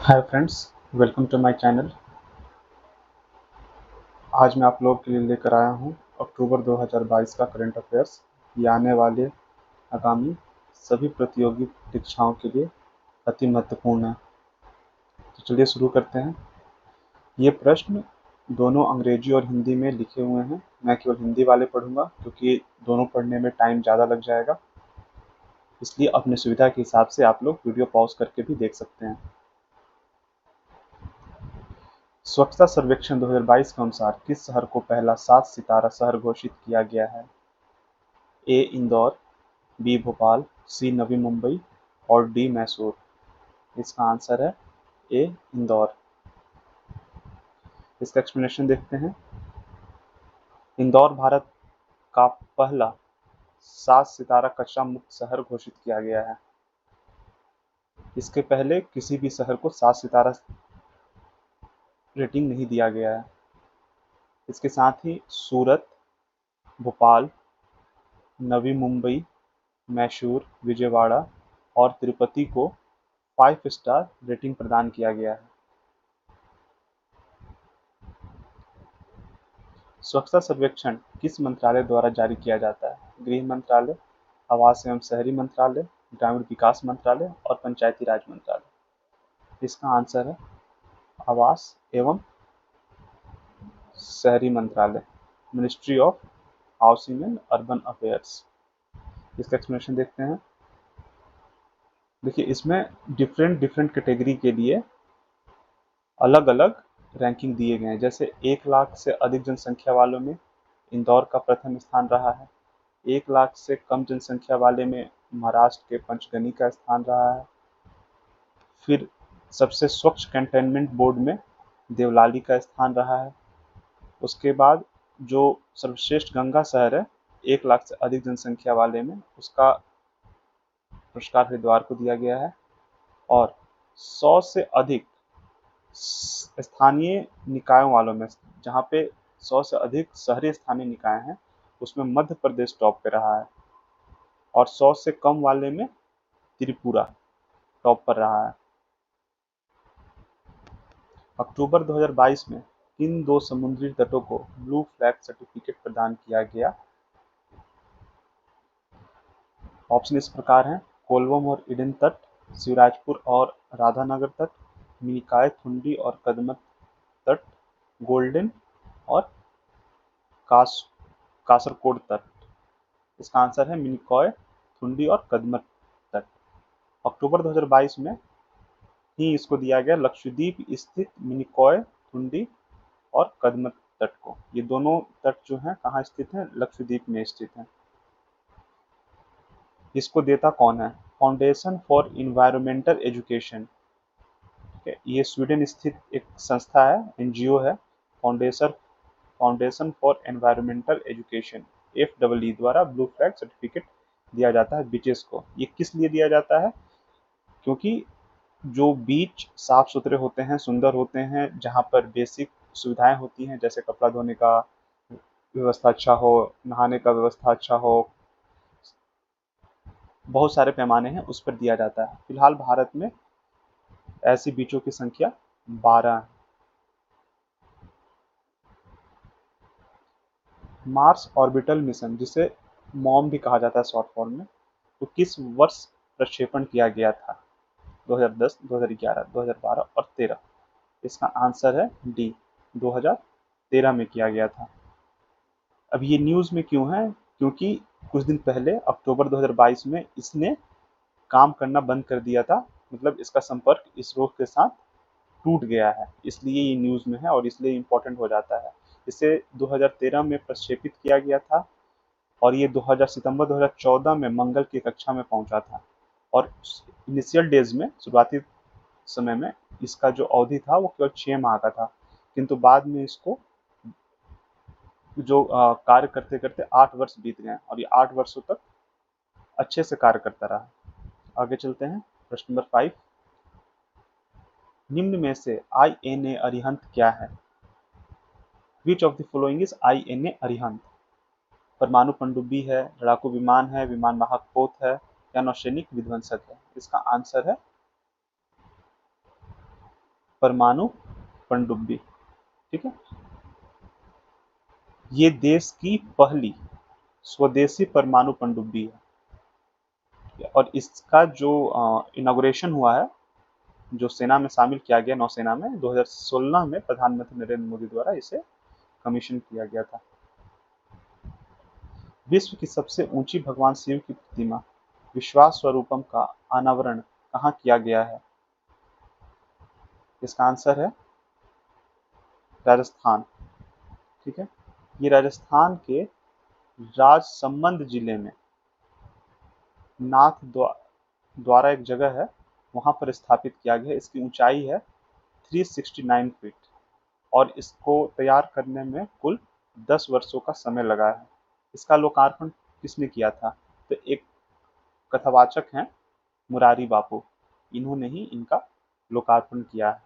Hi friends, welcome to my channel. आज मैं आप लोगों के लिए लेकर आया हूं अक्टूबर 2022 का करंट अफेयर्स। ये आने वाले आगामी सभी प्रतियोगी परीक्षाओं के लिए अति महत्वपूर्ण है। तो चलिए शुरू करते हैं। ये प्रश्न दोनों अंग्रेजी और हिंदी में लिखे हुए हैं। मैं केवल हिंदी वाले पढ़ूंगा क्योंकि दोनों पढ़ने में टाइम ज़्यादा लग जाएगा, इसलिए अपनी सुविधा के हिसाब से आप लोग वीडियो पॉज करके भी देख सकते हैं। स्वच्छता सर्वेक्षण 2022 के अनुसार किस शहर को पहला 7 सितारा शहर घोषित किया गया है? ए इंदौर, बी भोपाल, सी नवी मुंबई और डी मैसूर। इसका आंसर है ए इंदौर। इसका एक्सप्लेनेशन देखते हैं। इंदौर भारत का पहला 7 सितारा कचरा मुक्त शहर घोषित किया गया है। इसके पहले किसी भी शहर को 7 सितारा रेटिंग नहीं दिया गया है। इसके साथ ही सूरत, भोपाल, नवी मुंबई, मैसूर, विजयवाड़ा और तिरुपति को 5 स्टार रेटिंग प्रदान किया गया है। स्वच्छता सर्वेक्षण किस मंत्रालय द्वारा जारी किया जाता है? गृह मंत्रालय, आवास एवं शहरी मंत्रालय, ग्रामीण विकास मंत्रालय और पंचायती राज मंत्रालय। इसका आंसर है आवास एवं शहरी मंत्रालय, ministry of housing and urban affairs. इसका एक्सप्लेनेशन देखते हैं। देखिए, इसमें डिफरेंट डिफरेंट कैटेगरी के लिए अलग अलग रैंकिंग दिए गए हैं। जैसे 1 लाख से अधिक जनसंख्या वालों में इंदौर का प्रथम स्थान रहा है। 1 लाख से कम जनसंख्या वाले में महाराष्ट्र के पंचगनी का स्थान रहा है। फिर सबसे स्वच्छ कंटेनमेंट बोर्ड में देवलाली का स्थान रहा है। उसके बाद जो सर्वश्रेष्ठ गंगा शहर है 1 लाख से अधिक जनसंख्या वाले में, उसका पुरस्कार हरिद्वार को दिया गया है। और 100 से अधिक स्थानीय निकायों वालों में, जहाँ पे 100 से अधिक शहरी स्थानीय निकाय हैं, उसमें मध्य प्रदेश टॉप पे रहा है। और 100 से कम वाले में त्रिपुरा टॉप पर रहा है। अक्टूबर 2022 में किन 2 समुद्री तटों को ब्लू फ्लैग सर्टिफिकेट प्रदान किया गया? ऑप्शन इस प्रकार हैं: कोलवम और ईडन तट, शिवराजपुर और राधानगर तट, मिनिकॉय, थुंडी और कदमत तट, गोल्डन और कासरकोड तट। इसका आंसर है मिनिकॉय, थुंडी और कदमत तट। अक्टूबर 2022 में ही इसको दिया गया लक्षद्वीप स्थित मिनिकॉय, थुंडी और कदमत तट को। ये दोनों तट जो हैं कहाँ स्थित हैं? लक्षद्वीप में स्थित हैं। इसको देता कौन है? Foundation for environmental education. ये स्वीडन स्थित एक संस्था है, एनजीओ है। Foundation for environmental education FEE द्वारा ब्लू फ्लैग सर्टिफिकेट दिया जाता है बीचेस को। ये किस लिए दिया जाता है? क्योंकि जो बीच साफ सुथरे होते हैं, सुंदर होते हैं, जहाँ पर बेसिक सुविधाएं होती हैं, जैसे कपड़ा धोने का व्यवस्था अच्छा हो, नहाने का व्यवस्था अच्छा हो, बहुत सारे पैमाने हैं, उस पर दिया जाता है। फिलहाल भारत में ऐसी बीचों की संख्या 12 है। मार्स ऑर्बिटल मिशन, जिसे मॉम भी कहा जाता है शॉर्ट फॉर्म में, तो किस वर्ष प्रक्षेपण किया गया था? 2010, 2011, 2012 और 13। इसका आंसर है डी, 2013 में किया गया था। अब ये न्यूज़ में क्यों है? क्योंकि कुछ दिन पहले अक्टूबर 2022 में इसने काम करना बंद कर दिया था। मतलब इसका संपर्क इसरो के साथ टूट गया है, इसलिए ये न्यूज़ में है और इसलिए इम्पोर्टेंट हो जाता है। इसे 2013 में प्रक्षेपित किया गया था और ये 2000 सितंबर 2014 में मंगल की कक्षा में पहुंचा था। और इनिशियल डेज में, शुरुआती समय में, इसका जो अवधि था वो केवल 6 माह का था, किंतु बाद में इसको जो कार्य करते करते 8 वर्ष बीत गए और ये 8 वर्षों तक अच्छे से कार्य करता रहा। आगे चलते हैं। प्रश्न नंबर 5, निम्न में से INA अरिहंत क्या है? Which of the following is INA Arihant? परमाणु पनडुब्बी है, लड़ाकू विमान है, विमान वाहक पोत है या नौसैनिक विध्वंसक है? इसका आंसर है परमाणु पनडुब्बी। ठीक है, ये देश की पहली स्वदेशी परमाणु पनडुब्बी है और इसका जो इनॉग्रेशन हुआ है, जो सेना में शामिल किया गया नौसेना में 2016 में प्रधानमंत्री नरेंद्र मोदी द्वारा इसे कमीशन किया गया था। विश्व की सबसे ऊंची भगवान शिव की प्रतिमा विश्वास स्वरूपम का अनावरण कहाँ किया गया है? इसका आंसर है राजस्थान। ठीक है, ये राजस्थान के राजसमंद जिले में नाथ द्वारा एक जगह है, वहां पर स्थापित किया गया है। इसकी ऊंचाई है 369 फीट और इसको तैयार करने में कुल 10 वर्षों का समय लगा है। इसका लोकार्पण किसने किया था? तो एक कथावाचक हैं मुरारी बापू, इन्होंने ही इनका लोकार्पण किया है।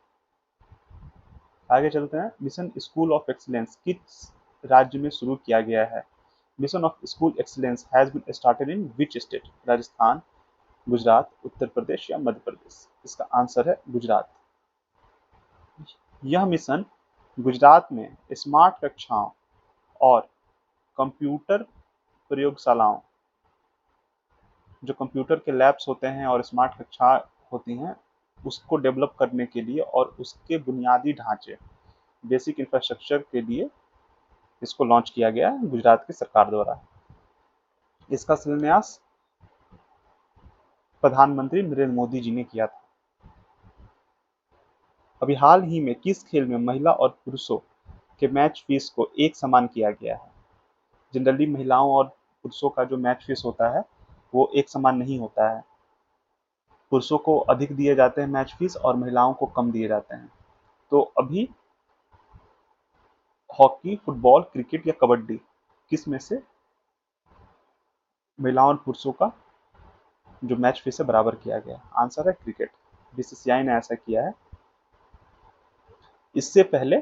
आगे चलते हैं। मिशन स्कूल ऑफ एक्सीलेंस किस राज्य में शुरू किया गया है? Mission of school excellence has been started in which state? Rajasthan, Gujarat, Uttar Pradesh या मध्य प्रदेश? इसका आंसर है गुजरात। यह मिशन गुजरात में स्मार्ट कक्षाओं और कंप्यूटर प्रयोगशालाओं, जो कंप्यूटर के लैब्स होते हैं और स्मार्ट कक्षा होती हैं, उसको डेवलप करने के लिए और उसके बुनियादी ढांचे, बेसिक इंफ्रास्ट्रक्चर के लिए इसको लॉन्च किया गया है गुजरात की सरकार द्वारा। इसका शिलान्यास प्रधानमंत्री नरेंद्र मोदी जी ने किया था। अभी हाल ही में किस खेल में महिला और पुरुषों के मैच फीस को एक समान किया गया है? जनरली महिलाओं और पुरुषों का जो मैच फीस होता है वो एक समान नहीं होता है। पुरुषों को अधिक दिए जाते हैं मैच फीस और महिलाओं को कम दिए जाते हैं। तो अभी हॉकी, फुटबॉल, क्रिकेट या कबड्डी, किस में से महिलाओं और पुरुषों का जो मैच फीस है बराबर किया गया? आंसर है क्रिकेट। बीसीसीआई ने ऐसा किया है। इससे पहले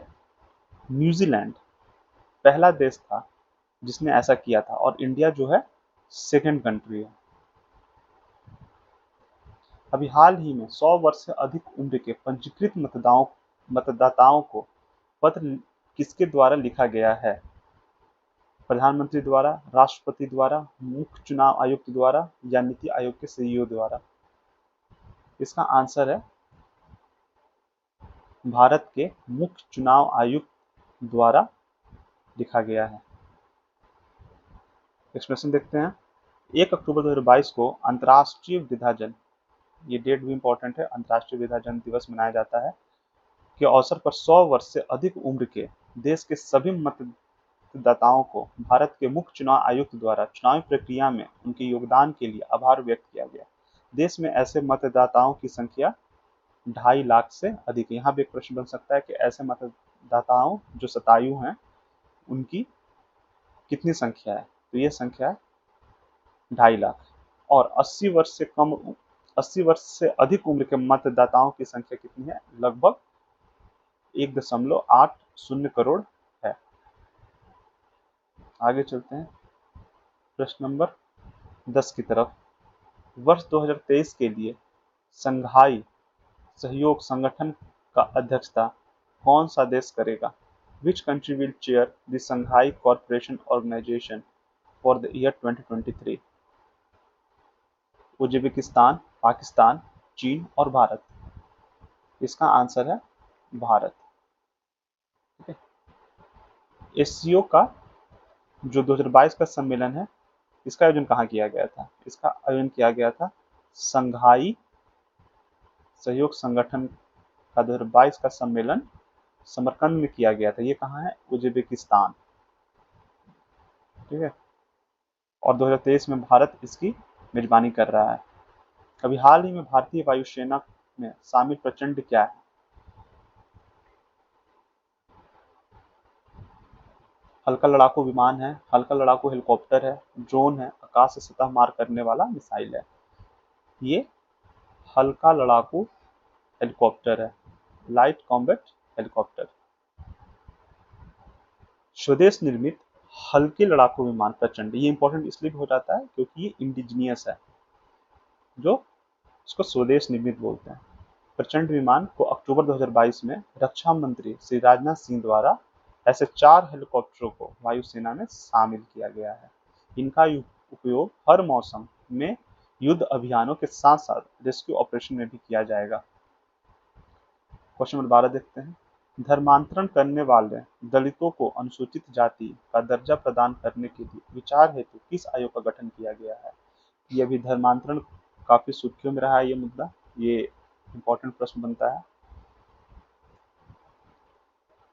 न्यूजीलैंड पहला देश था जिसने ऐसा किया था और इंडिया जो है सेकंड कंट्री है। अभी हाल ही में 100 वर्ष से अधिक उम्र के पंजीकृत मतदाताओं को पत्र किसके द्वारा लिखा गया है? प्रधानमंत्री द्वारा, राष्ट्रपति द्वारा, मुख्य चुनाव आयुक्त द्वारा या नीति आयोग के सीईओ द्वारा? इसका आंसर है भारत के मुख्य चुनाव आयुक्त द्वारा लिखा गया है। एक्सप्रेशन देखते हैं। 1 अक्टूबर 2022 को अंतर्राष्ट्रीय वृद्धाजन, ये डेट भी इंपॉर्टेंट है, अंतर्राष्ट्रीय वृद्धाजन दिवस मनाया जाता है, के अवसर पर 100 वर्ष से अधिक उम्र के देश के सभी मतदाताओं को भारत के मुख्य चुनाव आयुक्त द्वारा चुनावी प्रक्रिया में उनके योगदान के लिए आभार व्यक्त किया गया। देश में ऐसे मतदाताओं की संख्या 2.5 लाख से अधिक। यहाँ भी एक प्रश्न बन सकता है कि ऐसे मतदाताओं जो शतायु हैं उनकी कितनी संख्या है? तो ये संख्या है 2.5 लाख। और 80 वर्ष से अधिक उम्र के मतदाताओं की संख्या कितनी है? लगभग 1.80 करोड़ है। आगे चलते हैं प्रश्न नंबर 10 की तरफ। वर्ष 2023 के लिए संघाई सहयोग संगठन का अध्यक्षता कौन सा देश करेगा? Which country will chair the Shanghai Cooperation Organization for the year 2023? Uzbekistan, Pakistan, चीन और भारत। इसका आंसर है भारत। ठीक है, एससीओ का जो 2022 का सम्मेलन है, इसका आयोजन कहाँ किया गया था? इसका आयोजन किया गया था संघाई सहयोग संगठन का 2022 का सम्मेलन समरकंद में किया गया था। ये कहाँ है? उज्बेकिस्तान। ठीक है, और 2023 में भारत इसकी मेजबानी कर रहा है। अभी हाल ही में भारतीय वायुसेना में शामिल प्रचंड क्या है? हल्का लड़ाकू विमान है, हल्का लड़ाकू हेलीकॉप्टर है, ड्रोन है, आकाश से सतह मार करने वाला मिसाइल है। ये हल्का लड़ाकू हेलीकॉप्टर है, लाइट कॉम्बैट हेलीकॉप्टर। स्वदेश निर्मित हल्के लड़ाकू विमान प्रचंड, ये इंपॉर्टेंट इसलिए भी हो जाता है क्योंकि ये इंडिजीनियस है, जो इसको स्वदेश निर्मित बोलते हैं। प्रचंड विमान को अक्टूबर 2022 में रक्षा मंत्री श्री राजनाथ सिंह द्वारा ऐसे 4 हेलीकॉप्टरों को वायुसेना में शामिल किया गया है। इनका उपयोग हर मौसम में युद्ध अभियानों के साथ साथ रेस्क्यू ऑपरेशन में भी किया जाएगा। क्वेश्चन नंबर 12 देखते हैं। धर्मांतरण करने वाले दलितों को अनुसूचित जाति का दर्जा प्रदान करने के लिए विचार हेतु किस आयोग का गठन किया गया है? ये भी धर्मांतरण काफी सुर्खियों में रहा है ये मुद्दा, ये इंपॉर्टेंट प्रश्न बनता है।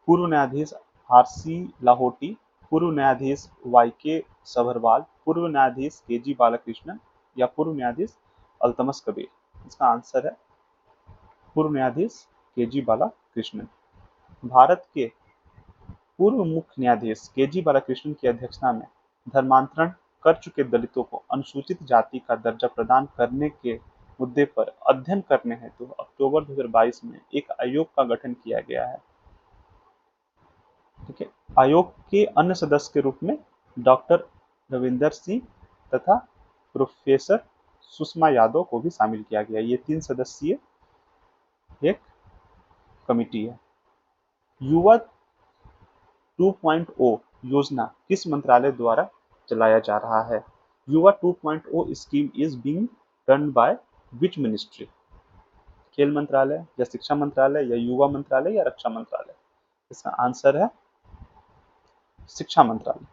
पूर्व न्यायाधीश आर.सी. लाहोटी, पूर्व न्यायाधीश वाई.के. सभरवाल, पूर्व न्यायाधीश के.जी. बालाकृष्णन या पूर्व न्यायाधीश अल्तमश कबीर? इसका आंसर है पूर्व न्यायाधीश के.जी. बालाकृष्णन। भारत के पूर्व मुख्य न्यायाधीश के.जी. बालाकृष्णन की अध्यक्षता में धर्मांतरण कर चुके दलितों को अनुसूचित जाति का दर्जा प्रदान करने के मुद्दे पर अध्ययन करने हेतु अक्टूबर 2022 में एक आयोग का गठन किया गया है। ठीक है, आयोग के अन्य सदस्य के रूप में डॉक्टर रविंदर सिंह तथा प्रोफेसर सुषमा यादव को भी शामिल किया गया। ये 3 सदस्यीय एक कमिटी है। युवा 2.0 योजना किस मंत्रालय द्वारा चलाया जा रहा है? युवा 2.0 scheme is being run by which ministry? खेल मंत्रालय या शिक्षा मंत्रालय या युवा मंत्रालय या रक्षा मंत्रालय? इसका आंसर है शिक्षा मंत्रालय।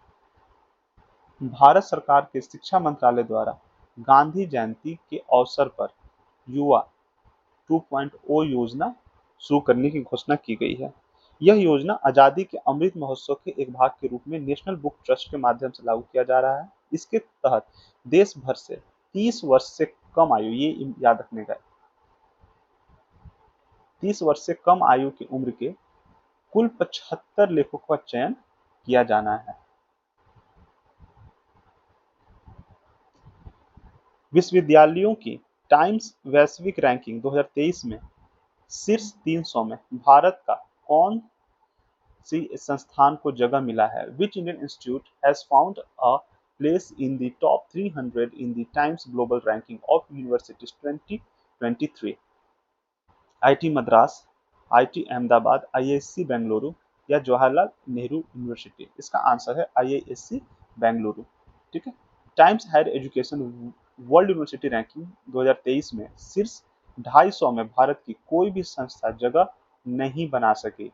भारत सरकार के शिक्षा मंत्रालय द्वारा गांधी जयंती के अवसर पर युवा 2.0 योजना शुरू करने की घोषणा की गई है। यह योजना आजादी के अमृत महोत्सव के एक भाग के रूप में नेशनल बुक ट्रस्ट के माध्यम से लागू किया जा रहा है। इसके तहत देश भर से 30 वर्ष से कम आयु, ये याद रखने का, 30 वर्ष से कम आयु की उम्र के कुल 75 लेखकों का चयन किया जाना है। विश्वविद्यालयों की टाइम्स वैश्विक रैंकिंग 2023 में शीर्ष 300 में भारत का कौन सी संस्थान को जगह मिला है? Which Indian institute has found a place in the top 300 in the Times global ranking of universities 2023? IIT Madras, IIT Ahmedabad, IISc Bengaluru या जवाहरलाल नेहरू यूनिवर्सिटी? इसका आंसर है आईआईएससी बेंगलुरु। ठीक है, Times higher education world university ranking 2023 में शीर्ष 250 में भारत की कोई भी संस्था जगह नहीं बना सकी।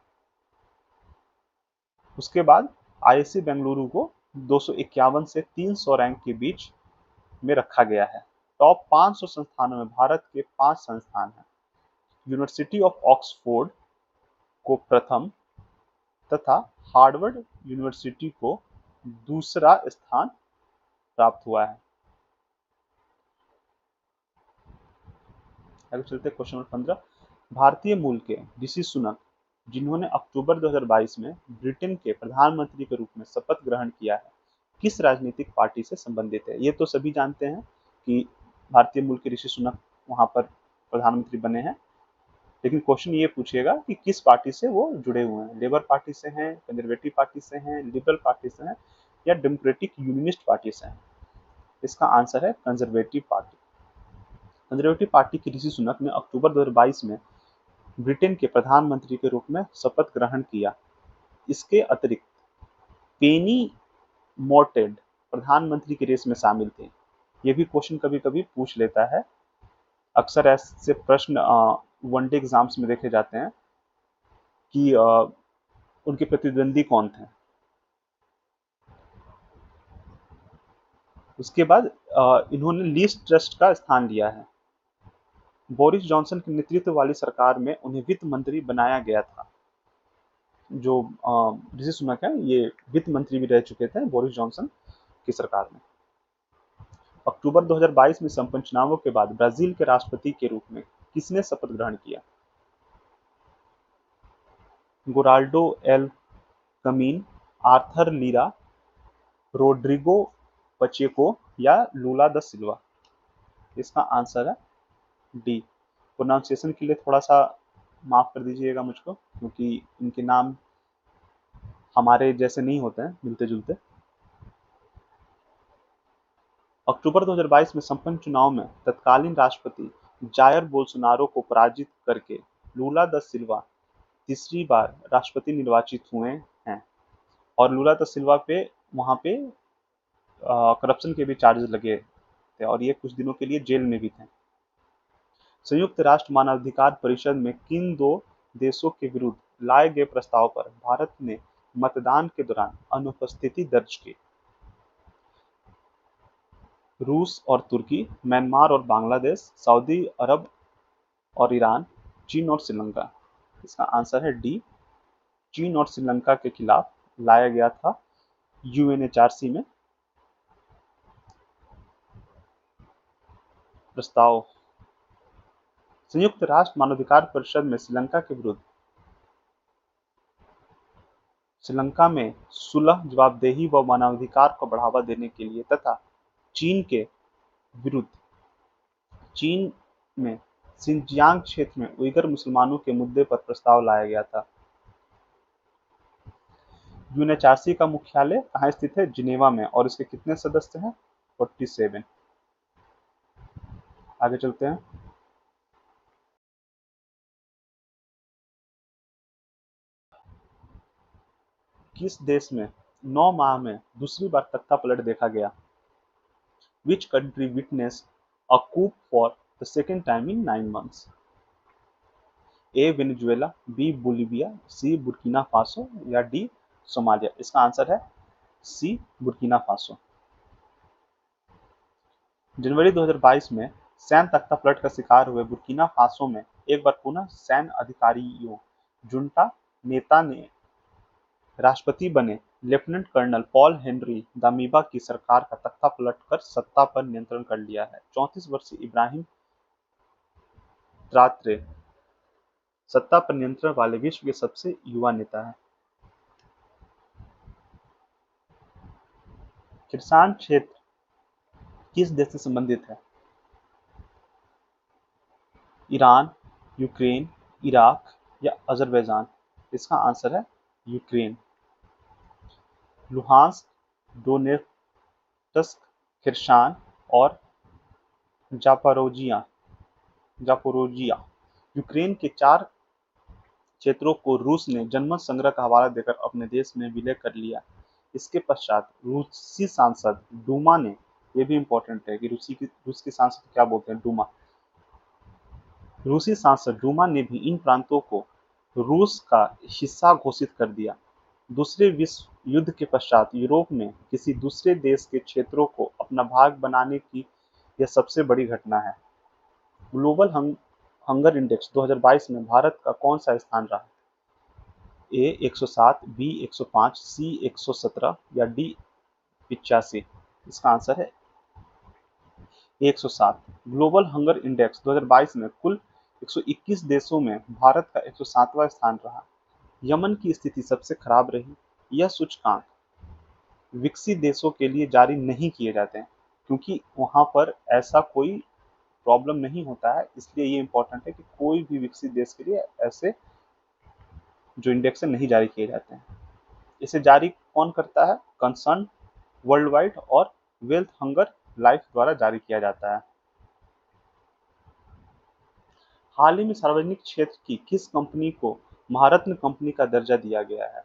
उसके बाद आईआईएससी बेंगलुरु को 251 से 300 रैंक के बीच में रखा गया है। टॉप 500 संस्थानों में भारत के 5 संस्थान हैं। यूनिवर्सिटी ऑफ ऑक्सफोर्ड को प्रथम तथा हार्वर्ड यूनिवर्सिटी को दूसरा स्थान प्राप्त हुआ है। आगे चलते क्वेश्चन नंबर 15। भारतीय मूल के ऋषि सुनक, जिन्होंने अक्टूबर 2022 में ब्रिटेन के प्रधानमंत्री के रूप में शपथ ग्रहण किया है, किस राजनीतिक पार्टी से संबंधित है? ये तो सभी जानते हैं कि भारतीय मूल के ऋषि सुनक वहां पर प्रधानमंत्री बने हैं, लेकिन क्वेश्चन ये पूछेगा कि किस पार्टी से वो जुड़े हुए हैं। लेबर पार्टी से हैं, कंजर्वेटिव पार्टी से हैं, लिबरल पार्टी से हैं या डेमोक्रेटिक यूनियनिस्ट पार्टी से हैं? इसका आंसर है कंजर्वेटिव पार्टी। कंजर्वेटिव पार्टी के ऋषि सुनक ने अक्टूबर 2022 में ब्रिटेन के प्रधानमंत्री के रूप में शपथ ग्रहण किया। इसके अतिरिक्त पेनी मोर्टेड प्रधानमंत्री की रेस में शामिल थे। ये भी क्वेश्चन कभी कभी पूछ लेता है। अक्सर ऐसे प्रश्न वनडे एग्जाम्स में देखे जाते हैं कि उनके प्रतिद्वंदी कौन थे। उसके बाद इन्होंने लीज ट्रस्ट का स्थान लिया है। बोरिस जॉनसन के नेतृत्व वाली सरकार में उन्हें वित्त मंत्री बनाया गया था। जो ऋषि सुनक है ये वित्त मंत्री भी रह चुके थे बोरिस जॉनसन की सरकार में। अक्टूबर 2022 में संपन्न चुनावों के बाद ब्राजील के राष्ट्रपति के रूप में किसने शपथ ग्रहण किया? गोराल्डो एल कमीन, आर्थर लीरा, रोड्रिगो पचेको या लूला द सिल्वा? इसका आंसर है डी। प्रोनाउंसिएशन के लिए थोड़ा सा माफ कर दीजिएगा मुझको, क्योंकि इनके नाम हमारे जैसे नहीं होते हैं, मिलते जुलते। अक्टूबर 2022 में संपन्न चुनाव में तत्कालीन राष्ट्रपति जायर बोल्सोनारो को पराजित करके लूला दा सिल्वा तीसरी बार राष्ट्रपति निर्वाचित हुए हैं। और लूला दा सिल्वा पे वहाँ पे करप्शन के भी चार्जेस लगे थे और ये कुछ दिनों के लिए जेल में भी थे। संयुक्त राष्ट्र मानवाधिकार परिषद में किन दो देशों के विरुद्ध लाए गए प्रस्ताव पर भारत ने मतदान के दौरान अनुपस्थिति दर्ज की? रूस और तुर्की, म्यांमार और बांग्लादेश, सऊदी अरब और ईरान, चीन और श्रीलंका। इसका आंसर है डी, चीन और श्रीलंका के खिलाफ लाया गया था यूएनएचआरसी में प्रस्ताव। संयुक्त राष्ट्र मानवाधिकार परिषद में श्रीलंका में सुलह, जवाबदेही व मानवाधिकार को बढ़ावा देने के लिए तथा चीन के विरुद्ध चीन में सिंजियांग क्षेत्र में उइगर मुसलमानों के मुद्दे पर प्रस्ताव लाया गया था। यूएनएचआरसी का मुख्यालय कहाँ स्थित है? जिनेवा में। और इसके कितने सदस्य हैं? 47। आगे चलते हैं। किस देश में 9 माह में दूसरी बार तख्ता पलट देखा गया? Which country witnessed a coup for the second time in 9 months? A Venezuela, B Bolivia, C Burkina Faso या डी सोमालिया। इसका आंसर है सी बुर्किना फासो। जनवरी 2022 में सैन्य तख्ता पलट का शिकार हुए बुर्किना फासो में एक बार पुनः सैन्य अधिकारियों जुंटा नेता ने राष्ट्रपति बने लेफ्टिनेंट कर्नल पॉल हेनरी दामिबा की सरकार का तख्ता पलटकर सत्ता पर नियंत्रण कर लिया है। 34 वर्षीय इब्राहिम ट्रात्रे सत्ता पर नियंत्रण वाले विश्व के सबसे युवा नेता हैं। किरसान क्षेत्र किस देश से संबंधित है? ईरान, यूक्रेन, इराक या अजरबैजान। इसका आंसर है यूक्रेन। लुहांस्क, डोनेट्स्क, खिरसान और जापोरोजिया यूक्रेन के 4 क्षेत्रों को रूस ने जनमत संग्रह का हवाला देकर अपने देश में विलय कर लिया। इसके पश्चात रूसी सांसद डूमा ने, ये भी इंपॉर्टेंट है कि रूस के सांसद क्या बोलते हैं, डूमा। रूसी सांसद डूमा ने भी इन प्रांतों को रूस का हिस्सा घोषित कर दिया। दूसरे विश्व युद्ध के पश्चात यूरोप में किसी दूसरे देश के क्षेत्रों को अपना भाग बनाने की यह सबसे बड़ी घटना है। ग्लोबल हंगर इंडेक्स 2022 में भारत का कौन सा स्थान रहा? ए 107, बी 105, सी 117 या डी 85। इसका आंसर है 107। ग्लोबल हंगर इंडेक्स 2022 में कुल 121 देशों में भारत का 107वां स्थान रहा। यमन की स्थिति सबसे खराब रही। यह सूचकांक विकसित देशों के लिए जारी नहीं किए जाते हैं क्योंकि वहां पर ऐसा कोई प्रॉब्लम नहीं होता है, इसलिए ये इंपॉर्टेंट है कि कोई भी विकसित देश के लिए ऐसे जो इंडेक्स नहीं जारी किए जाते हैं। इसे जारी कौन करता है? कंसर्न वर्ल्ड वाइड और वेल्थ हंगर लाइफ द्वारा जारी किया जाता है। हाल ही में सार्वजनिक क्षेत्र की किस कंपनी को महारत्न कंपनी का दर्जा दिया गया है?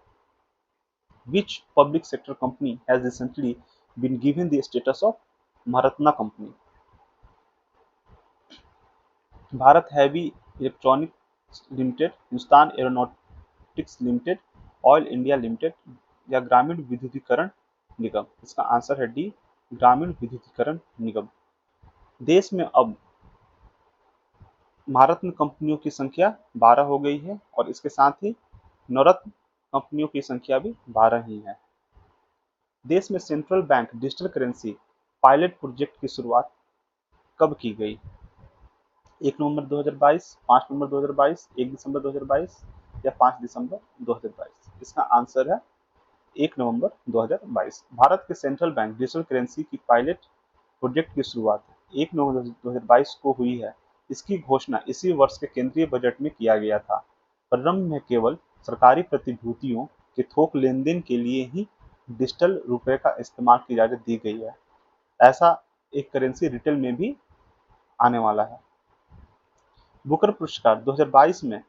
Which public sector company has recently been given the status of Maharatna company? Bharat heavy electronics limited, Hindustan aeronautics limited, oil India limited या ग्रामीण विद्युतीकरण निगम। इसका आंसर है डी, ग्रामीण विद्युतीकरण निगम। देश में अब महारत्न कंपनियों की संख्या 12 हो गई है और इसके साथ ही नवरत्न कंपनियों की संख्या भी 12 ही है। देश में central bank digital currency pilot project की शुरुआत कब की गई? 1 नवंबर 2022, 5 नवंबर 2022, 1 दिसंबर 2022 या 5 दिसंबर 2022। इसका आंसर है 1 नवंबर 2022। भारत के सेंट्रल बैंक डिजिटल करेंसी की पायलट प्रोजेक्ट की शुरुआत 1 नवंबर 2022 को हुई है। इसकी घोषणा इसी वर्ष के केंद्रीय बजट में किया गया था। प्रारंभ में केवल सरकारी प्रतिभूतियों के थोक लेनदेन के लिए ही डिजिटल रुपए का इस्तेमाल की इजाजत दी गई है। ऐसा एक करेंसी रिटेल में भी आने वाला है। बुकर पुरस्कार 2022 में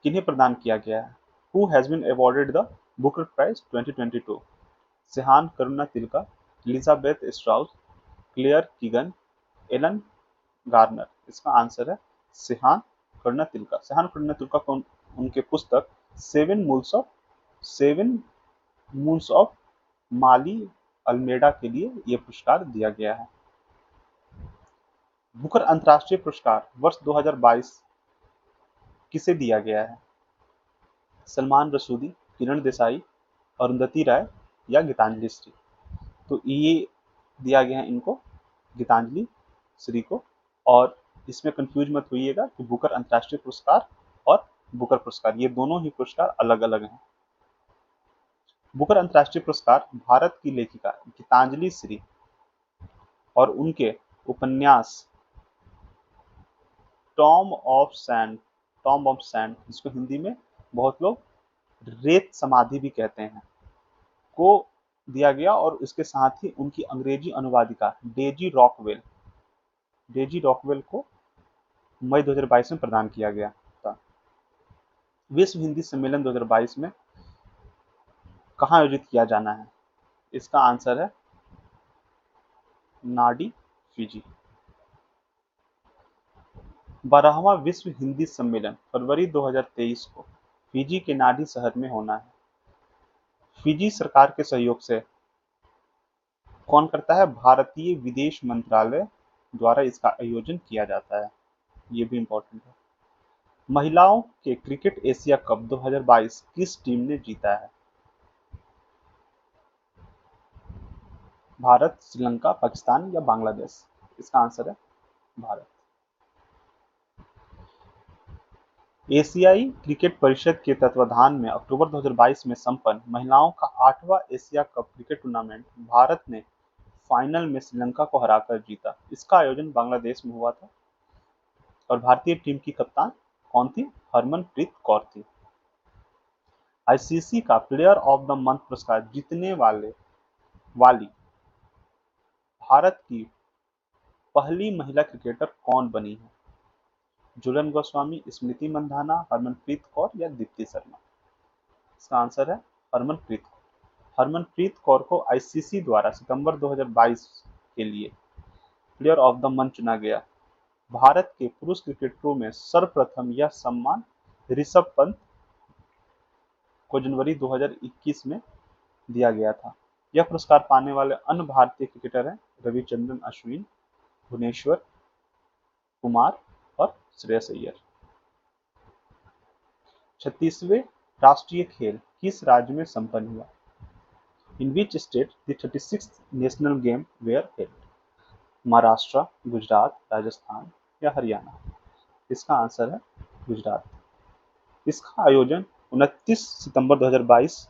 किन्हें प्रदान किया गया है? Who has been awarded the Booker prize 2022? Sihan Karunatilaka, Elizabeth Strout, Claire Keegan, Alan Garner. इसका आंसर है सिहान करुणातिलका। सिहान करुणातिलका को उनके पुस्तक seven moons of Maali Almeida के लिए यह पुरस्कार दिया गया है। बुकर अंतर्राष्ट्रीय पुरस्कार वर्ष 2022 किसे दिया गया है? सलमान रसूदी, किरण देसाई, अरुंधति राय या गीतांजलि श्री? तो ये दिया गया है इनको, गीतांजलि श्री को। और इसमें कंफ्यूज मत होइएगा कि बुकर अंतर्राष्ट्रीय पुरस्कार और बुकर पुरस्कार ये दोनों ही पुरस्कार अलग अलग हैं। बुकर अंतर्राष्ट्रीय पुरस्कार भारत की लेखिका गीतांजलि श्री और उनके उपन्यास टॉम ऑफ सैंड, जिसको हिंदी में बहुत लोग रेत समाधि भी कहते हैं, को दिया गया। और इसके साथ ही उनकी अंग्रेजी अनुवादिका डेजी रॉकवेल को मई 2022 में प्रदान किया गया था। विश्व हिंदी सम्मेलन 2022 में कहाँ आयोजित किया जाना है? इसका आंसर है नाडी, फिजी। 12वां विश्व हिंदी सम्मेलन फरवरी 2023 को फिजी के नाडी शहर में होना है। फिजी सरकार के सहयोग से कौन करता है? भारतीय विदेश मंत्रालय द्वारा इसका आयोजन किया जाता है। ये भी इंपॉर्टेंट है। महिलाओं के क्रिकेट एशिया कप 2022 किस टीम ने जीता है? भारत, श्रीलंका, पाकिस्तान या बांग्लादेश? इसका आंसर है भारत। एशियाई क्रिकेट परिषद के तत्वाधान में अक्टूबर 2022 में संपन्न महिलाओं का 8वां Asia cup cricket tournament Bharat ने फाइनल में श्रीलंका को हराकर जीता। इसका आयोजन बांग्लादेश में हुआ था और भारतीय टीम की कप्तान कौन थी? हरमनप्रीत कौर थी। आईसीसी का प्लेयर ऑफ द मंथ पुरस्कार जीतने वाली भारत की पहली महिला क्रिकेटर कौन बनी है? झूलन गोस्वामी, स्मृति मंधाना, हरमनप्रीत कौर या दीप्ति शर्मा? इसका आंसर है हरमनप्रीत कौर। हरमनप्रीत कौर को आईसीसी द्वारा सितंबर 2022 के लिए प्लेयर ऑफ द मंथ चुना गया। भारत के पुरुष क्रिकेटरों में सर्वप्रथम यह सम्मान ऋषभ पंत को जनवरी 2021 में दिया गया था। यह पुरस्कार पाने वाले अन्य भारतीय क्रिकेटर हैं रविचंद्रन अश्विन, भुवनेश्वर कुमार और श्रेयस अय्यर। 36वें राष्ट्रीय खेल किस राज्य में संपन्न हुआ? In which state the 36th national game were held? Maharashtra, Gujarat, Rajasthan या हरियाणा? इसका आंसर है गुजरात। इसका आयोजन 29 सितंबर 2022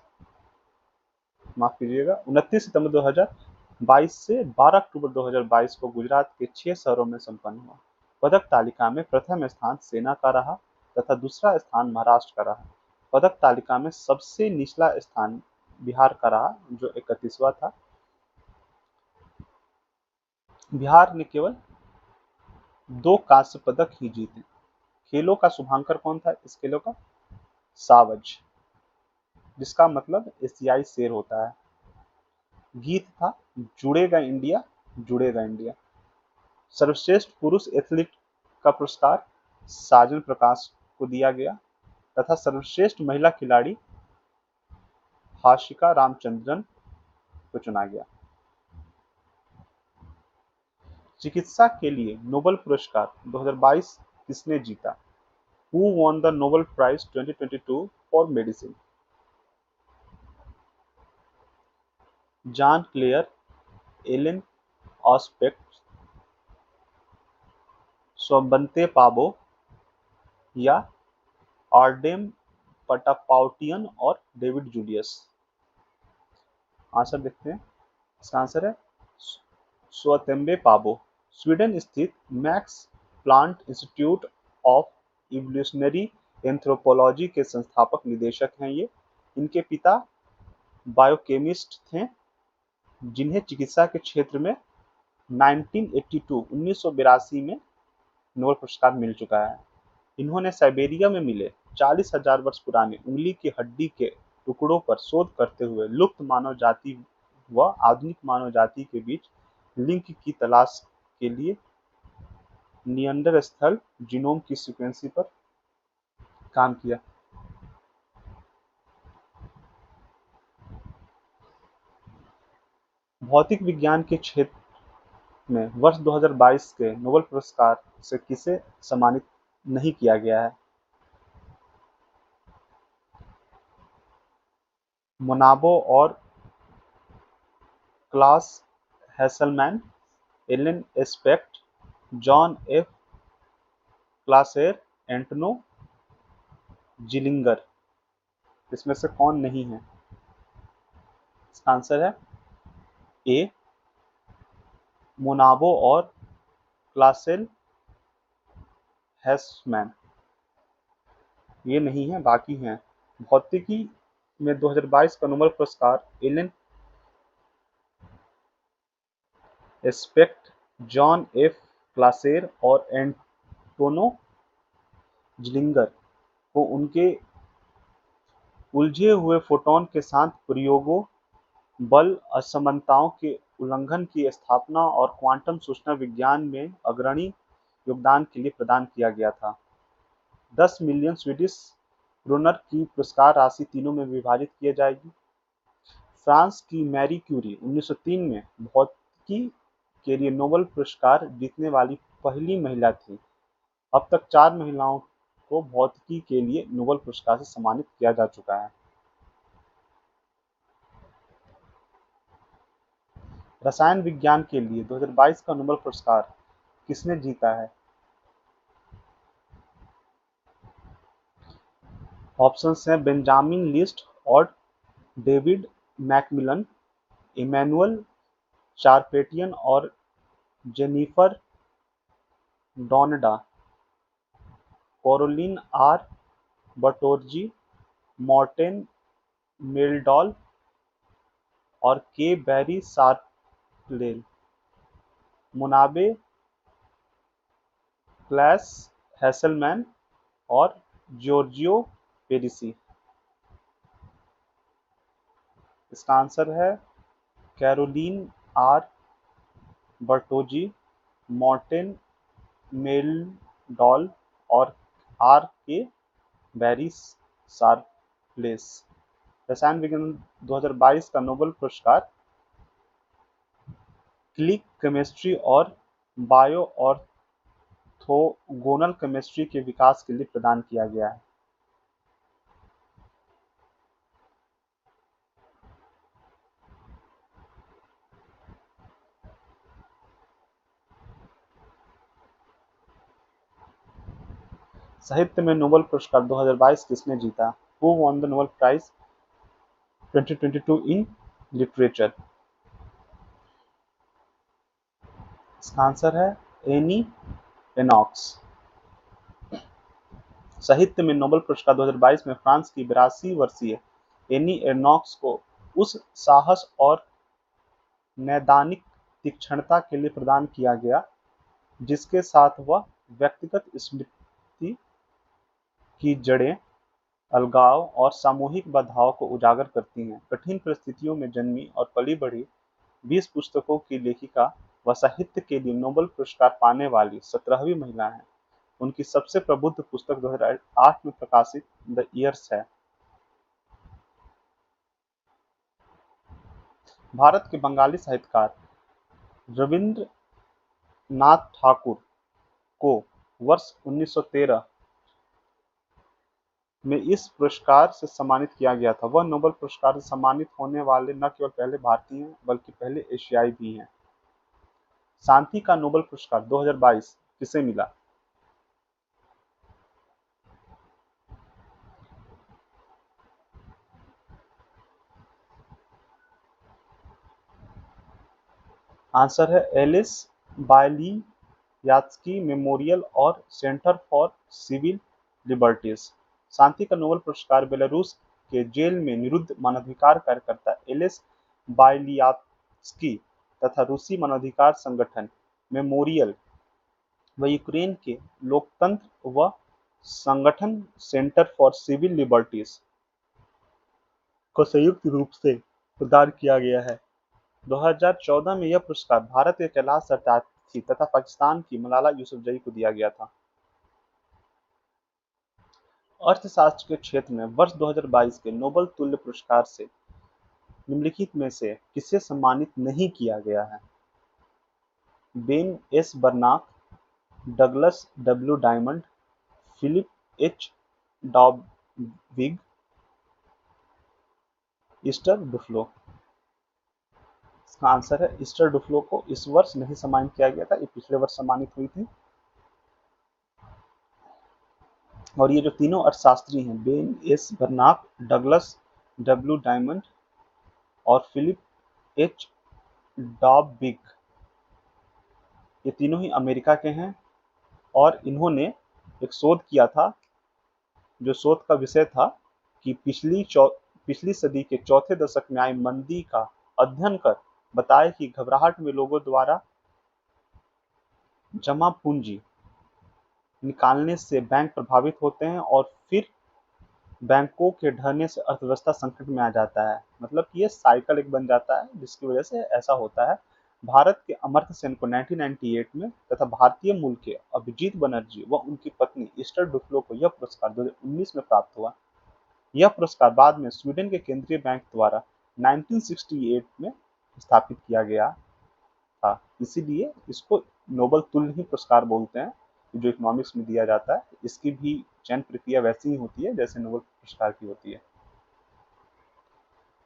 से 12 अक्टूबर 2022 को गुजरात के 6 शहरों में संपन्न हुआ। पदक तालिका में प्रथम स्थान सेना का रहा तथा दूसरा स्थान महाराष्ट्र का रहा। पदक तालिका में सबसे निचला स्थान बिहार का रहा जो 31वां था। बिहार ने केवल 2 कांस्य पदक ही जीते। खेलों का शुभांकर कौन था? इस खेलों का सावज, जिसका मतलब एशियाई शेर होता है। गीत था जुड़ेगा इंडिया जुड़ेगा इंडिया। सर्वश्रेष्ठ पुरुष एथलीट का पुरस्कार साजन प्रकाश को दिया गया तथा सर्वश्रेष्ठ महिला खिलाड़ी हाशिका रामचंद्रन को चुना गया। चिकित्सा के लिए नोबेल पुरस्कार 2022 किसने जीता? Who won the Nobel Prize 2022 for Medicine? John Clauser, Alain Aspect, Svante Paabo या आर्डेम पटापाउटियन और डेविड जूलियस? आंसर देखते हैं। इसका आंसर है स्वतेम्बे पाबो। स्वीडन स्थित max plant institute of evolutionary anthropology के संस्थापक निदेशक हैं ये। इनके पिता बायोकेमिस्ट थे जिन्हें चिकित्सा के क्षेत्र में 1982 में नोबेल पुरस्कार मिल चुका है। इन्होंने साइबेरिया में मिले 40,000 वर्ष पुराने उंगली की हड्डी के टुकड़ों पर शोध करते हुए लुप्त मानव जाति व आधुनिक मानव जाति के बीच लिंक की तलाश के लिए निएंडरस्थल जीनोम की सीक्वेंसिंग पर काम किया। भौतिक विज्ञान के क्षेत्र में वर्ष 2022 के नोबेल पुरस्कार से किसे सम्मानित नहीं किया गया है? मोनाबो और Klaus Hasselmann, Alain Aspect, John F Clauser, Anton Zeilinger. इसमें से कौन नहीं है? इसका आंसर है ए मोनाबो और क्लासेल हैसमैन। ये नहीं है, बाकी हैं। भौतिकी में 2022 का नोबेल पुरस्कार एलन एस्पेक्ट, जॉन एफ क्लासेर और एंटोनो जिलिंगर को उनके उलझे हुए फोटॉन के साथ प्रयोगों, बल असमानताओं के उल्लंघन की स्थापना और क्वांटम सूचना विज्ञान में अग्रणी योगदान के लिए प्रदान किया गया था। 10 मिलियन स्वीडिश क्रोनर की पुरस्कार राशि तीनों में विभाजित की जाएगी। फ्रांस की मैरी क्यूरी 1903 में भौतिकी के लिए नोबेल पुरस्कार जीतने वाली पहली महिला थी। अब तक 4 महिलाओं को भौतिकी के लिए नोबेल पुरस्कार से सम्मानित किया जा चुका है। रसायन विज्ञान के लिए 2022 का नोबेल पुरस्कार किसने जीता है? ऑप्शंस हैं बेंजामिन लिस्ट और डेविड मैकमिलन, इमैनुअल चारपेटियन और जेनिफर डॉनडा, कैरोलिन आर बटोरजी, मॉर्टेन मेल्डॉल और के बैरी शार्पलेल। मुनाबे क्लैस हैसलमैन और जॉर्जियो पेरिसी। इसका आंसर है कैरोलिन आर बर्टोजी, मॉर्टेन मेल्डॉल और आर के बैरी शार्पलेस। रसायन विज्ञान 2022 का नोबेल पुरस्कार क्लिक केमिस्ट्री और बायो ऑर्थोगोनल केमिस्ट्री के विकास के लिए प्रदान किया गया है। साहित्य में नोबेल पुरस्कार 2022 किसने जीता? Who won the Nobel prize 2022 in literature? इसका आंसर है एनी एनॉक्स। साहित्य में नोबेल पुरस्कार 2022 में फ्रांस की 82 वर्षीय एनी एनॉक्स को उस साहस और नैदानिक तीक्ष्णता के लिए प्रदान किया गया जिसके साथ वह व्यक्तिगत स्मृति की जड़ें, अलगाव और सामूहिक बाधाओं को उजागर करती हैं। कठिन परिस्थितियों में जन्मी और पली बढ़ी 20 पुस्तकों की लेखिका व साहित्य के लिए नोबेल पुरस्कार पाने वाली 17वीं महिला हैं। उनकी सबसे प्रबुद्ध पुस्तक 2008 में प्रकाशित द ईयर्स है। भारत के बंगाली साहित्यकार रविंद्रनाथ ठाकुर को वर्ष 1913 में इस पुरस्कार से सम्मानित किया गया था। वह नोबेल पुरस्कार से सम्मानित होने वाले न केवल पहले भारतीय हैं बल्कि पहले एशियाई भी हैं। शांति का नोबेल पुरस्कार 2022 किसे मिला? आंसर है एलिस बालियात्स्की मेमोरियल और सेंटर फॉर सिविल लिबर्टीज। शांति का नोबेल पुरस्कार बेलारूस के जेल में निरुद्ध मानवाधिकार कार्यकर्ता एलिस बालियात्स्की तथा रूसी मानवाधिकार संगठन मेमोरियल वह यूक्रेन के लोकतंत्र व संगठन सेंटर फॉर सिविल लिबर्टीज को संयुक्त रूप से प्रदान किया गया है। 2014 में यह पुरस्कार भारत के कैलाश सत्यार्थी तथा पाकिस्तान की मलाला यूसुफजई को दिया गया था। अर्थशास्त्र के क्षेत्र में वर्ष 2022 के नोबेल तुल्य पुरस्कार से निम्नलिखित में से किसे सम्मानित नहीं किया गया है? Ben S Bernanke, Douglas W Diamond, Philip H Dybvig, Esther Duflo. इसका आंसर है ईस्टर डुफ्लो को इस वर्ष नहीं सम्मानित किया गया था, ये पिछले वर्ष सम्मानित हुई थी। और ये जो तीनों अर्थशास्त्री हैं, Ben S Bernanke, Douglas W Diamond और फिलिप एच डॉबविग, ये तीनों ही अमेरिका के हैं और इन्होंने एक शोध किया था, जो शोध का विषय था कि पिछली सदी के चौथे दशक में आई मंदी का अध्ययन कर बताया कि घबराहट में लोगों द्वारा जमा पूंजी निकालने से बैंक प्रभावित होते हैं और फिर बैंकों के ढहने से अर्थव्यवस्था संकट में आ जाता है। मतलब कि ये साइकिल एक बन जाता है जिसकी वजह से ऐसा होता है। भारत के अमर्त्य सेन को 1998 में तथा भारतीय मूल के अभिजीत बनर्जी व उनकी पत्नी ईस्टर डुफ्लो को यह पुरस्कार 2019 में प्राप्त हुआ। यह पुरस्कार बाद में स्वीडन के केंद्रीय बैंक द्वारा 1968 में स्थापित किया गया था, इसीलिए इसको नोबेल तुल्य ही पुरस्कार बोलते हैं, जो इकोनॉमिक्स में दिया जाता है। इसकी भी चयन प्रक्रिया वैसी ही होती है जैसे नोबेल पुरस्कार की होती है।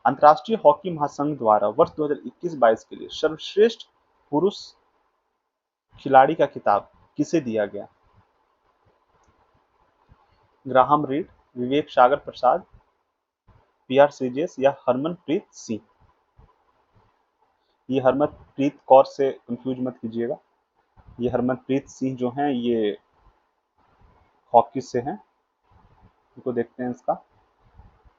अंतर्राष्ट्रीय हॉकी महासंघ द्वारा वर्ष 2021-22 के लिए सर्वश्रेष्ठ पुरुष खिलाड़ी का खिताब किसे दिया गया? ग्राहम रीड, विवेक सागर प्रसाद, पीआर सीजेस या हरमनप्रीत सिंह। ये हरमनप्रीत कौर से कंफ्यूज मत कीजिएगा, ये हरमनप्रीत सिंह जो हैं ये हॉकी से हैं। इनको देखते हैं इसका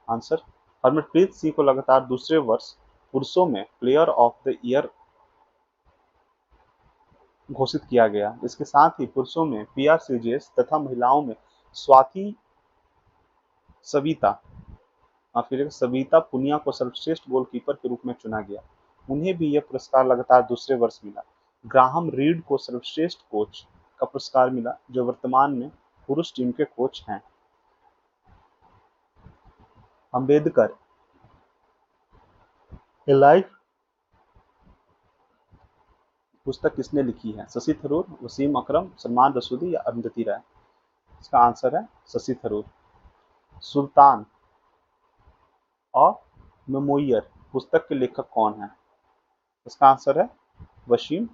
आंसर। हरमनप्रीत सिंह को लगातार दूसरे वर्ष पुरुषों में प्लेयर ऑफ द ईयर घोषित किया गया। इसके साथ ही पुरुषों में पीआर सीजेस तथा महिलाओं में स्वाति सविता पुनिया को सर्वश्रेष्ठ गोलकीपर के रूप में चुना गया। उन्हें भी यह पुरस्कार लगातार दूसरे वर्ष मिला। ग्राहम रीड को सर्वश्रेष्ठ कोच का पुरस्कार मिला, जो वर्तमान में पुरुष टीम के कोच हैं। अंबेडकर ए लाइफ पुस्तक किसने लिखी है? शशि थरूर, वसीम अकरम, सलमान रसूदी या अरुंधति राय। इसका आंसर है शशि थरूर। सुल्तान और मेमोयर पुस्तक के लेखक कौन है? इसका आंसर है वसीम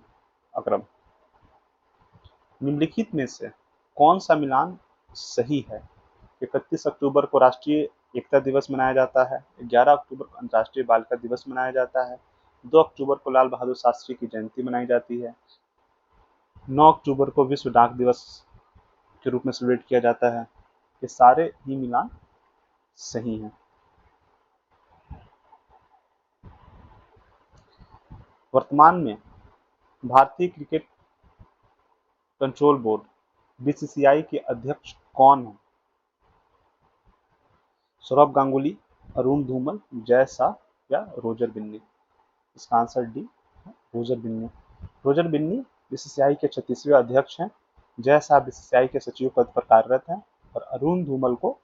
अकरम। निम्नलिखित में से कौन सा मिलान सही है? 31 अक्टूबर को राष्ट्रीय एकता दिवस मनाया जाता है, 11 अक्टूबर को अंतर्राष्ट्रीय बालिका दिवस मनाया जाता है, 2 अक्टूबर को लाल बहादुर शास्त्री की जयंती मनाई जाती है, 9 अक्टूबर को विश्व डाक दिवस के रूप में सेलिब्रेट किया जाता है। ये सारे ही मिलान सही हैं। वर्तमान में भारतीय क्रिकेट कंट्रोल बोर्ड बीसीसीआई के अध्यक्ष कौन हैं? सौरभ गांगुली, अरुण धूमल, जय शाह या रोजर बिन्नी। इसका answer D, Roger Binny. Roger Binny BCCI के 36वें अध्यक्ष हैं। जय शाह बीसीसीआई के सचिव पद पर कार्यरत हैं और अरुण धूमल को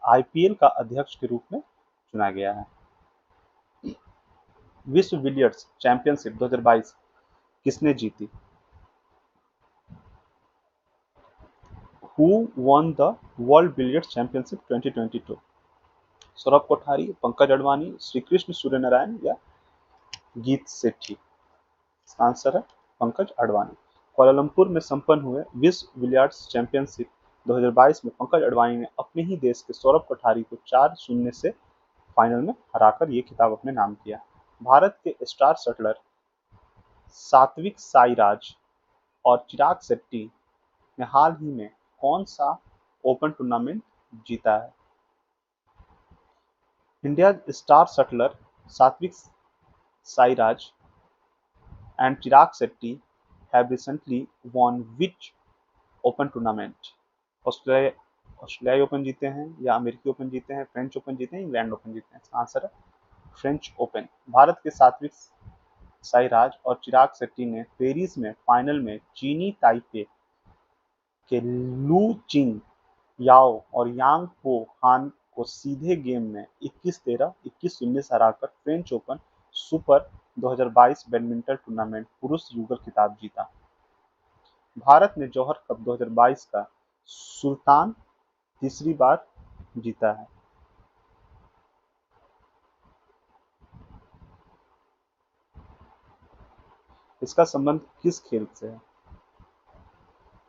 आईपीएल का अध्यक्ष के रूप में चुना गया है। विश्व बिलियर्ड्स चैंपियनशिप 2022 किसने जीती? Who won the World Billiards Championship 2022? Saurabh Kothari, Pankaj Advani, Shri Krishna Suryanarayan या गीत सेठी। इसका आंसर है पंकज अडवाणी। कोलालमपुर में संपन्न हुए विश्व बिलियर्ड्स चैंपियनशिप 2022 में पंकज अडवाणी ने अपने ही देश के सौरभ कोठारी को 4-0 से फाइनल में हराकर ये खिताब अपने नाम किया। भारत के स्टार शटलर सात्विक साईराज और चिराग शेट्टी ने हाल ही में कौन सा ओपन टूर्नामेंट जीता है? India star shuttler Satwik Sairaj and Chirag Shetty have recently won which open tournament? ऑस्ट्रेलियाई ओपन जीते हैं, या अमेरिकी ओपन जीते हैं, फ्रेंच ओपन जीते हैं, इंग्लैंड ओपन जीते हैं? इसका आंसर है फ्रेंच ओपन। भारत के सात्विक साईराज और चिराग शेट्टी ने पेरिस में फाइनल में चीनी ताइपे के लू चिंग याओ और यांग पो हान को सीधे गेम में 21-13, 21-0 से हराकर French open super 2022 badminton tournament पुरुष युगल खिताब जीता। भारत ने जौहर कप 2022 का सुल्तान तीसरी बार जीता है। इसका संबंध किस खेल से है?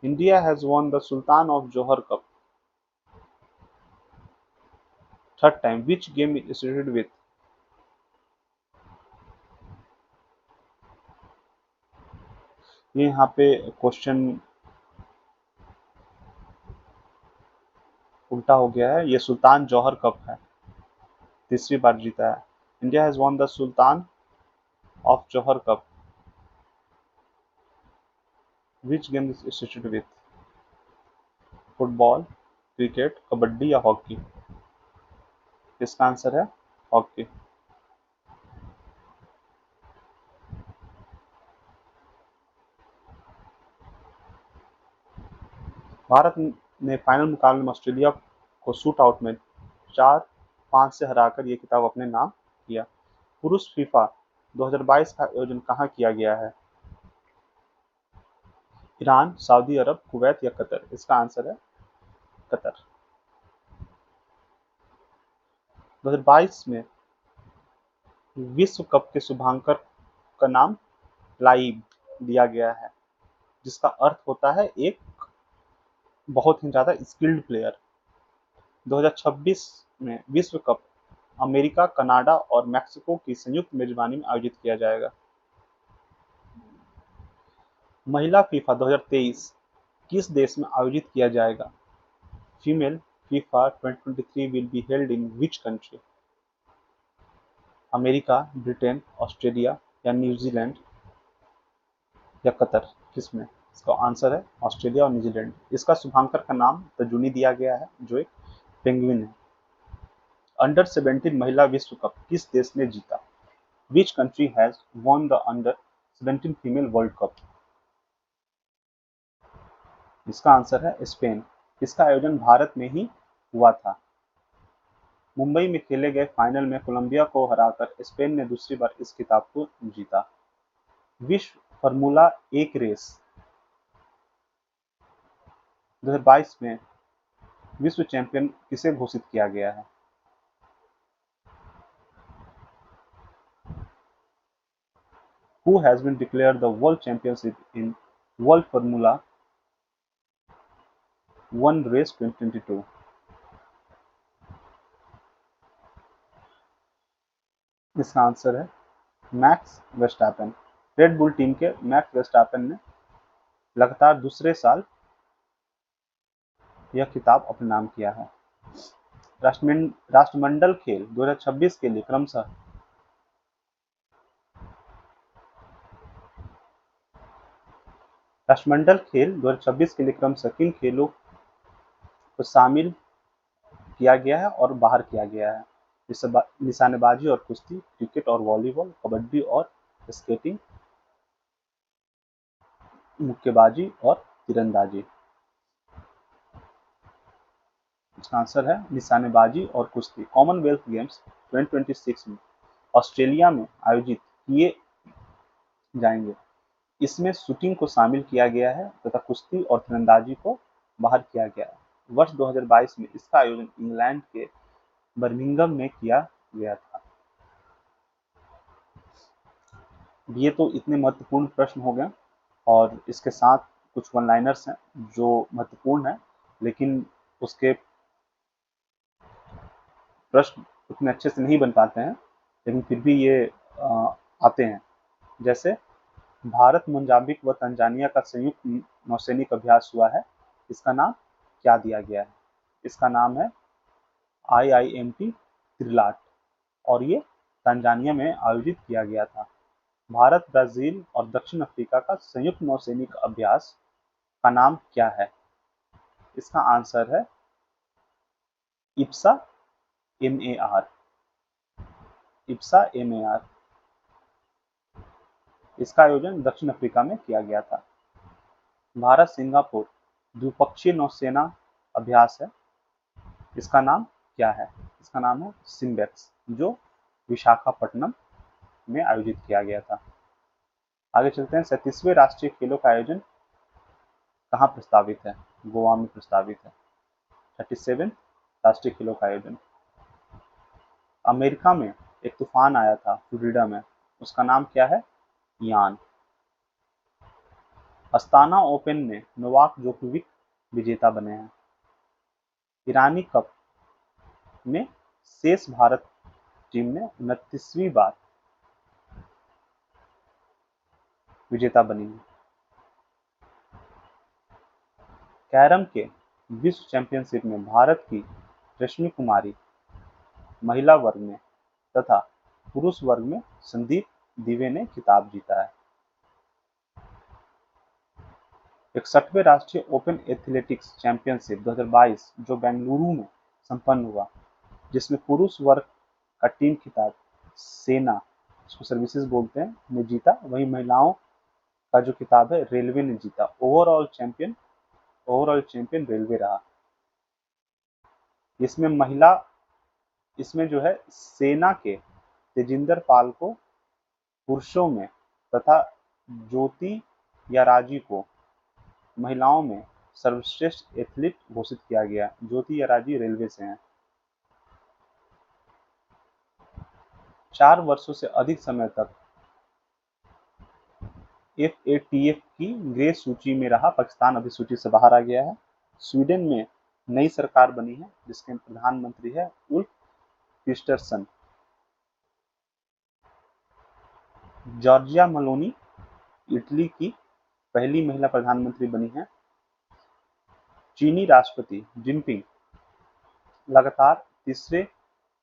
India has won the Sultan of Johor cup third time, which game is associated with? ये यहाँ पे क्वेश्चन उल्टा हो गया है, ये सुल्तान जौहर कप है, तीसरी बार जीता है। India has won the Sultan of Johor cup, which game is associated with? Football, cricket, kabaddi या हॉकी? इसका आंसर है हॉकी। भारत ने फाइनल मुकाबले में ऑस्ट्रेलिया को शूट आउट में 4-5 से हराकर ये खिताब अपने नाम किया। पुरुष फीफा 2022 का आयोजन कहाँ किया गया है? ईरान, सऊदी अरब, कुवैत या कतर? इसका आंसर है कतर। 2022 में विश्व कप के शुभांकर का नाम लाइब दिया गया है, जिसका अर्थ होता है एक बहुत ही ज्यादा स्किल्ड प्लेयर। 2026 में विश्व कप अमेरिका, कनाडा और मैक्सिको की संयुक्त मेजबानी में आयोजित किया जाएगा। महिला फीफा 2023 किस देश में आयोजित किया जाएगा? Female FIFA 2023 will be held in which country? America, Britain, Australia या न्यूजीलैंड या कतर? किसमें? इसका आंसर है ऑस्ट्रेलिया और न्यूजीलैंड। इसका शुभांकर का नाम तजुनी दिया गया है, जो एक पेंगुइन है। अंडर 17 महिला विश्व कप किस देश ने जीता? Which country has won the under 17 female world cup? इसका आंसर है स्पेन। इसका आयोजन भारत में ही हुआ था। मुंबई में खेले गए फाइनल में कोलंबिया को हराकर स्पेन ने दूसरी बार इस खिताब को जीता। विश्व फार्मूला 1 रेस 2022 में विश्व चैंपियन किसे घोषित किया गया है? Who has been declared the world championship in World Formula 1 Race 2022? इसका आंसर है मैक्स वेस्टापेन। रेड बुल टीम के मैक्स वेस्टापेन ने लगातार दूसरे साल यह खिताब अपने नाम किया है। राष्ट्रमंडल खेल 2026 के लिए क्रमशः राष्ट्रमंडल खेल 2026 के लिए क्रमशः किन खेलों को शामिल किया गया है और बाहर किया गया है? निशानेबाजी और कुश्ती, क्रिकेट और वॉलीबॉल, कबड्डी और स्केटिंग, मुक्केबाजी और तीरंदाजी? इसका आंसर है निशानेबाजी और कुश्ती। कॉमनवेल्थ गेम्स 2026 में ऑस्ट्रेलिया में आयोजित किए जाएंगे। इसमें शूटिंग को शामिल किया गया है तथा कुश्ती और तीरंदाजी को बाहर किया गया है। वर्ष 2022 में इसका आयोजन इंग्लैंड के बर्मिंघम में किया गया था। ये तो इतने महत्वपूर्ण प्रश्न हो गए, और इसके साथ कुछ वन लाइनर्स हैं जो महत्वपूर्ण हैं, लेकिन उसके प्रश्न उतने अच्छे से नहीं बन पाते हैं, लेकिन फिर भी ये आते हैं। जैसे भारत, मोजाम्बिक व तंजानिया का संयुक्त नौसैनिक अभ्यास हुआ है, इसका नाम क्या दिया गया है? इसका नाम है IIMT त्रिलाट, और ये तंजानिया में आयोजित किया गया था। भारत, ब्राजील और दक्षिण अफ्रीका का संयुक्त नौसैनिक अभ्यास का नाम क्या है? इसका आंसर है इप्सा MAR। इप्सा MAR। इसका आयोजन दक्षिण अफ्रीका में किया गया था। भारत सिंगापुर द्विपक्षीय नौसेना अभ्यास है, इसका नाम क्या है? इसका नाम है सिम्बेक्स, जो विशाखापट्टनम में आयोजित किया गया था। आगे चलते हैं। 37वें राष्ट्रीय खेलों का आयोजन कहाँ प्रस्तावित है? गोवा में प्रस्तावित है 37 राष्ट्रीय खेलों का आयोजन। अमेरिका में एक तूफान आया था फ्लोरिडा में, उसका नाम क्या है? यान। अस्ताना ओपन में नोवाक जोकोविक विजेता बने हैं। ईरानी कप में शेष भारत टीम ने 29वीं बार विजेता बनी है। कैरम के विश्व चैंपियनशिप में भारत की रश्मि कुमारी महिला वर्ग में तथा पुरुष वर्ग में संदीप दिवे ने खिताब जीता है। 61वें राष्ट्रीय ओपन एथलेटिक्स चैंपियनशिप 2022 जो बेंगलुरु में संपन्न हुआ, जिसमें पुरुष वर्ग का टीम खिताब सेना, इसको सर्विसेज बोलते हैं, ने जीता, वहीं महिलाओं का जो खिताब है रेलवे ने जीता। ओवरऑल चैंपियन रेलवे रहा। इसमें जो है सेना के तेजिंदर पाल को पुरुषों में तथा ज्योति याराजी को महिलाओं में सर्वश्रेष्ठ एथलीट घोषित किया गया। ज्योति याराजी रेलवे से हैं। 4 वर्षों से अधिक समय तक FATF की ग्रे सूची में रहा पाकिस्तान अभी सूची से बाहर आ गया है। स्वीडन में नई सरकार बनी है जिसके प्रधानमंत्री है Ulf Kristersson. Giorgia Meloni Italy की पहली महिला प्रधानमंत्री बनी है। चीनी राष्ट्रपति जिनपिंग लगातार तीसरे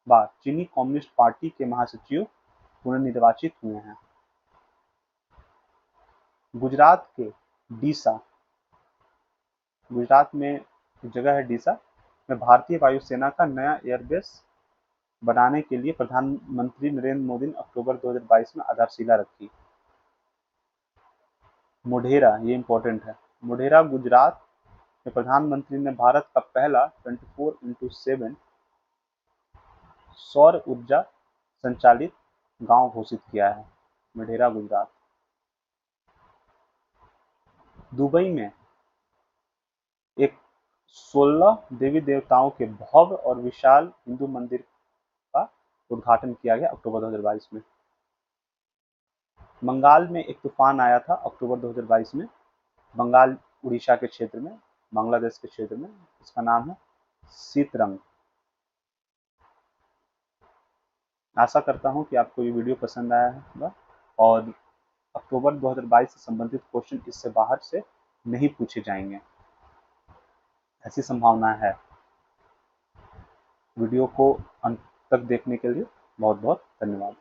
बार चीनी कम्युनिस्ट पार्टी के महासचिव पुनर्निर्वाचित हुए हैं। गुजरात में एक जगह है डीसा में भारतीय वायुसेना का नया एयरबेस बनाने के लिए प्रधानमंत्री नरेंद्र मोदी ने अक्टूबर 2022 में आधारशिला रखी। मोढेरा, ये इंपॉर्टेंट है, मोढेरा गुजरात में प्रधानमंत्री ने भारत का पहला 24x7 सौर ऊर्जा संचालित गांव घोषित किया है। मोढेरा गुजरात। दुबई में एक 16 देवी देवताओं के भव्य और विशाल हिंदू मंदिर का उद्घाटन किया गया अक्टूबर 2022 में। बंगाल में एक तूफान आया था अक्टूबर 2022 में, बंगाल उड़ीसा के क्षेत्र में, बांग्लादेश के क्षेत्र में। इसका नाम है सीतरंग। आशा करता हूं कि आपको ये वीडियो पसंद आया होगा और अक्टूबर 2022 से संबंधित क्वेश्चन इससे बाहर से नहीं पूछे जाएंगे, ऐसी संभावना है। वीडियो को अंत तक देखने के लिए बहुत बहुत धन्यवाद।